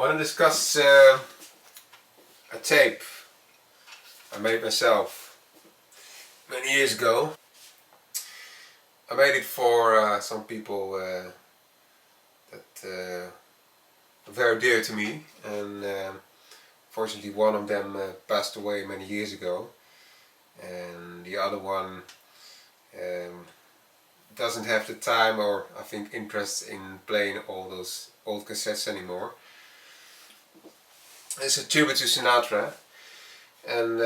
want to discuss a tape I made myself many years ago. I made it for some people that are very dear to me, and fortunately one of them passed away many years ago, and the other one doesn't have the time or I think interest in playing all those old cassettes anymore. It's a tribute to Sinatra, and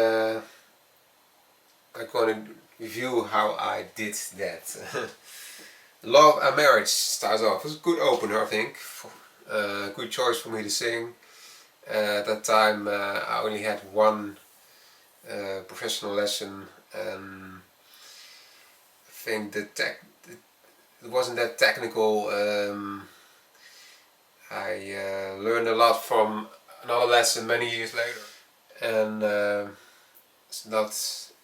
I'm going to review how I did that. Love and Marriage starts off. It's a good opener, I think. Good choice for me to sing. At that time I only had one professional lesson, and I think it wasn't that technical. I learned a lot from another lesson many years later, and it's not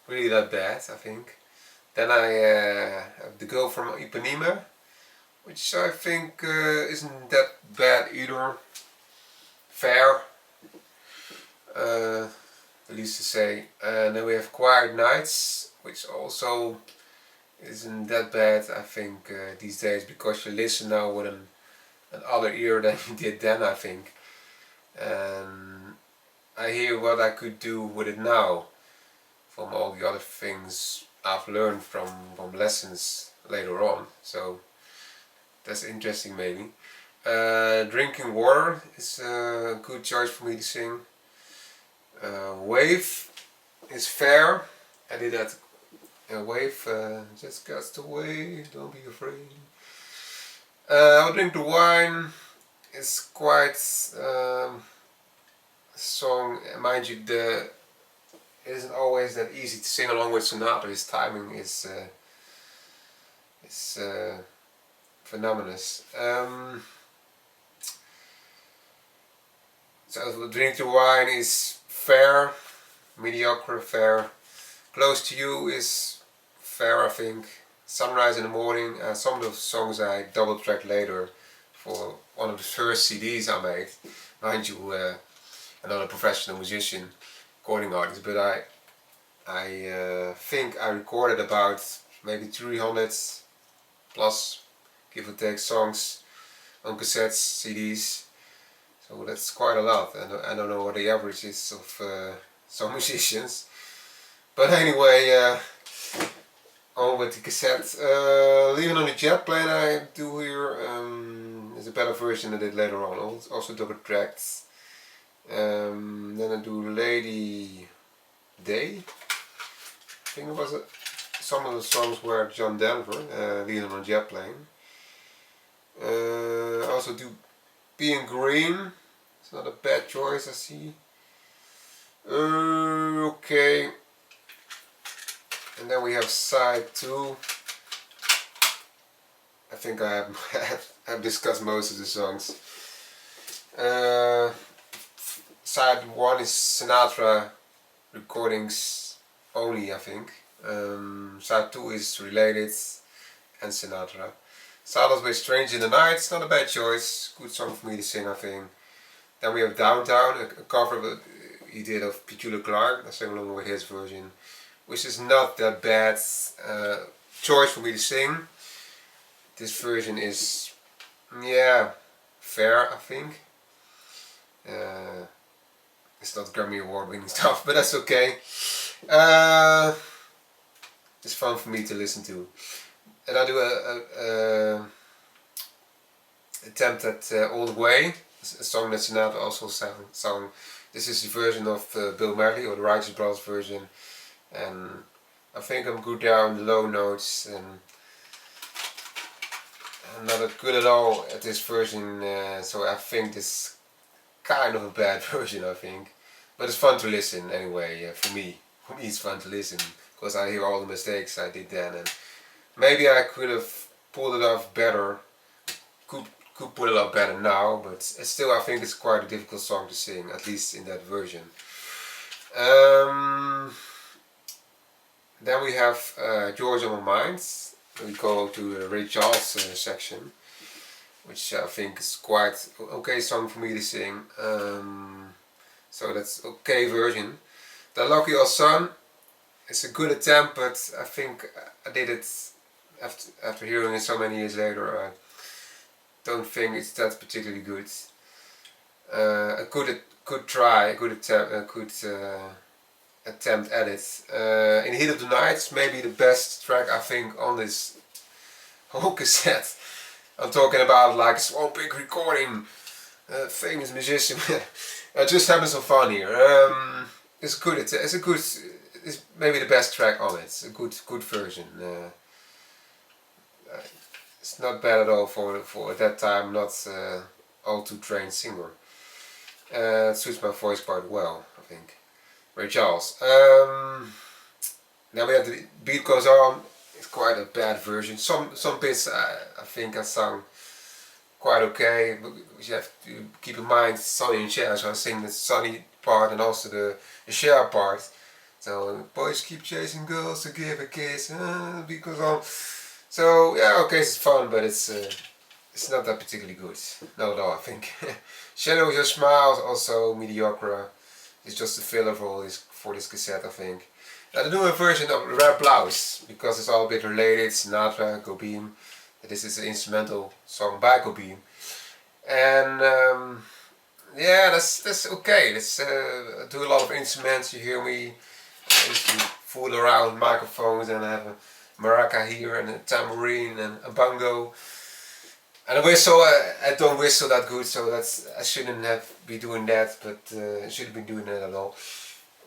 really that bad, I think. Then I have The Girl from Ipanema, which I think isn't that bad either. Fair, at least to say. And then we have Quiet Nights, which also isn't that bad, I think, these days, because you listen now with an other ear than you did then, I think. And I hear what I could do with it now from all the other things I've learned from lessons later on, so that's interesting maybe. Drinking Water is a good choice for me to sing. Wave is fair. I did that. Wave, just cast away, don't be afraid. I'll Drink the Wine is quite a song, mind you, it isn't always that easy to sing along with Sinatra. His timing is phenomenous. So Drink the Wine is fair, mediocre, fair. Close to You is fair, I think. Sunrise in the Morning, some of the songs I double tracked later for one of the first CDs I made. Mind you, another professional musician, recording artist, but I think I recorded about maybe 300 plus, give or take, songs on cassettes, CDs. So that's quite a lot, and I don't know what the average is of some musicians. But anyway, on with the cassette. Leaving on the Jet Plane I do here is a better version I did later on, also double tracked. Then I do Lady Day. I think it was some of the songs were John Denver, Leaving on a Jet Plane. I also do Being Green. It's not a bad choice, I see. Okay. And then we have side 2. I think I have discussed most of the songs. Side 1 is Sinatra recordings only, I think. Side 2 is Related and Sinatra. Saddles with Strange in the Night, it's not a bad choice. Good song for me to sing, I think. Then we have Downtown, a cover he did of Petula Clark. I sang along with his version, which is not that bad choice for me to sing. This version is, yeah, fair, I think. It's not Grammy Award winning stuff, but that's okay. It's fun for me to listen to. And I do a attempt at All the Way, a song that Sinatra also sang. This is the version of Bill Medley, or the Righteous Brothers version. And I think I'm good there on the low notes, and I'm not that good at all at this version, so I think this is kind of a bad version, I think. But it's fun to listen anyway, for me. For me it's fun to listen, because I hear all the mistakes I did then, and maybe I could have pulled it off better, could pull it off better now, but still I think it's quite a difficult song to sing, at least in that version. Then we have George on My Mind. We go to the Ray Charles section. which I think is quite okay song for me to sing. So that's okay version. The Lucky Old Sun is a good attempt, but I think I did it after hearing it so many years later. I don't think it's that particularly good. A good try, a good attempt at it. In Heat of the Night is maybe the best track I think on this whole cassette. I'm talking about like it's one big recording, famous musician. Just having some fun here. It's good. It's maybe the best track on it. It's a good version. It's not bad at all for at that time not all too trained singer. It suits my voice quite well, I think. Ray Charles. Now we have the beat goes on. It's quite a bad version. Some bits I think I sung quite okay, but you have to keep in mind Sonny and Cher, so I sing the Sonny part and also the Cher part. So boys keep chasing girls to give a kiss, because on. So yeah, okay, it's fun, but it's not that particularly good. No, I think. Shadow Your Smile also mediocre. It's just a filler for this cassette, I think. Now the newer version of Red Blouse, because it's all a bit related. Sinatra, Go Beam. This is an instrumental song by Go Beam, and yeah, that's okay. Let's do a lot of instruments. You hear me. I used to fool around with microphones and have a maraca here and a tambourine and a bongo and a whistle. I don't whistle that good, so I shouldn't be doing that, but I shouldn't be doing that at all.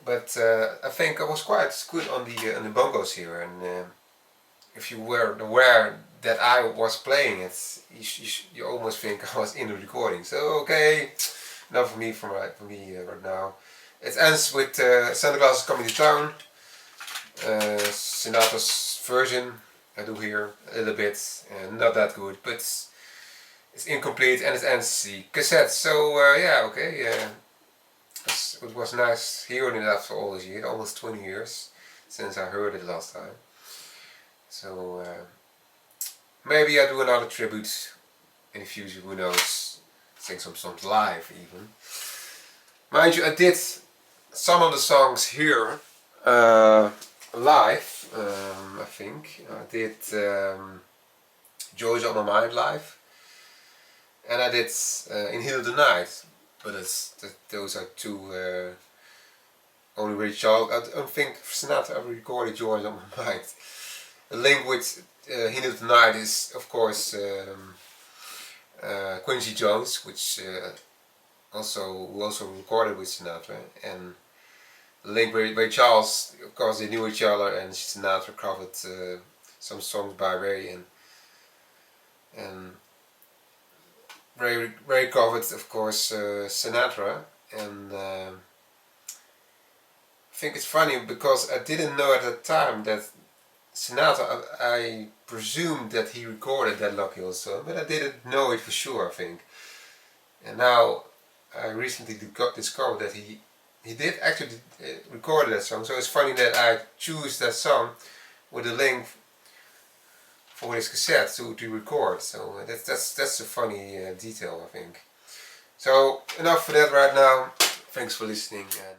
But I think I was quite good on the bongos here, and if you were aware that I was playing it, you almost think I was in the recording. So okay, enough for me right now. It ends with Santa Claus is Coming to Town. Sinatra's version I do here a little bit, not that good, but it's incomplete, and it ends the cassette. So yeah, okay. It was nice hearing it after all these years, almost 20 years since I heard it last time. So maybe I do another tribute in the future, who knows, sing some songs live even. Mind you, I did some of the songs here live, I think. I did Joy's on My Mind live, and I did In Heat of the Night, but those are two only Ray Charles. I don't think Sinatra ever recorded Joy's on My Mind. The link with Heat of the Night is of course Quincy Jones, which who also recorded with Sinatra, and the link with Ray Charles, of course they knew each other, and Sinatra covered some songs by Ray, and Ray covered of course Sinatra, and I think it's funny because I didn't know at the time that Sinatra, I presumed that he recorded that Lucky Old Sun, but I didn't know it for sure, I think. And now I recently discovered that he did actually record that song, so it's funny that I choose that song with a link for his cassette to record. So that's a funny detail, I think. So enough for that right now. Thanks for listening, and